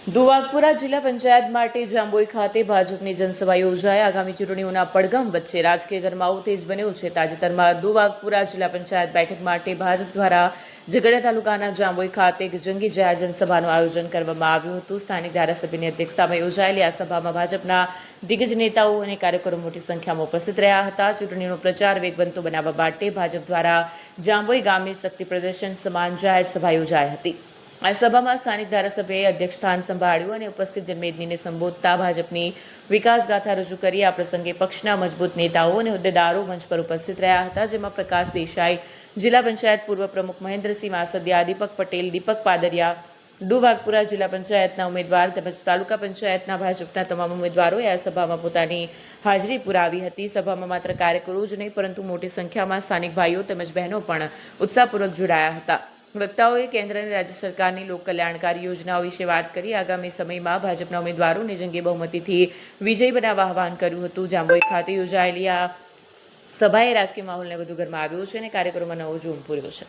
દુવાગપુરા જિલ્લા પંચાયત માટે જાંબોઈ ખાતે ભાજપની જનસભા યોજાઈ। આગામી ચૂંટણીઓના પડઘમ વચ્ચે રાજકીય ગરમાવો તેજ બન્યો છે। તાજેતરમાં દુવાગપુરા જિલ્લા પંચાયત બેઠક માટે ભાજપ દ્વારા ઝઘડિયા તાલુકાના જાંબોઈ ખાતે એક જંગી જાહેર જનસભાનું આયોજન કરવામાં આવ્યું હતું। સ્થાનિક ધારાસભ્યની અધ્યક્ષતામાં યોજાયેલી આ સભામાં ભાજપના દિગ્ગજ નેતાઓ અને કાર્યકરો મોટી સંખ્યામાં ઉપસ્થિત રહ્યા હતા। ચૂંટણીનો પ્રચાર વેગવંતો બનાવવા માટે ભાજપ દ્વારા જાંબોઈ ગામે શક્તિ પ્રદર્શન સમાન જાહેર સભા યોજાઈ હતી। આ સભામાં સ્થાનિક ધારાસભ્યએ અધ્યક્ષસ્થાન સંભાળ્યું અને ઉપસ્થિત જનમેદનીને સંબોધતા ભાજપની વિકાસ ગાથા રજૂ કરી। આ પ્રસંગે પક્ષના મજબૂત નેતાઓ અને હોદ્દેદારો મંચ પર ઉપસ્થિત રહ્યા હતા, જેમાં પ્રકાશ દેસાઈ, જિલ્લા પંચાયત પૂર્વ પ્રમુખ મહેન્દ્રસિંહ માસદિયા, દીપક પટેલ, દીપક પાદરિયા, દુવાગપુરા જિલ્લા પંચાયતના ઉમેદવાર તેમજ તાલુકા પંચાયતના ભાજપના તમામ ઉમેદવારોએ આ સભામાં પોતાની હાજરી પુરાવી હતી। સભામાં માત્ર કાર્યકરો જ નહીં પરંતુ મોટી સંખ્યામાં સ્થાનિક ભાઈઓ તેમજ બહેનો પણ ઉત્સાહપૂર્વક જોડાયા હતા। વક્તાઓએ કેન્દ્ર અને રાજ્ય સરકારની લોક કલ્યાણકારી યોજનાઓ વિશે વાત કરી। આગામી સમયમાં ભાજપના ઉમેદવારોને જંગી બહુમતીથી વિજયી બનાવવા આહવાન કર્યું હતું। જાંબોઈ ખાતે યોજાયેલી આ સભાએ રાજકીય માહોલને વધુ ગરમાવ્યો છે અને કાર્યક્રમમાં નવો જોમ પૂર્યો છે।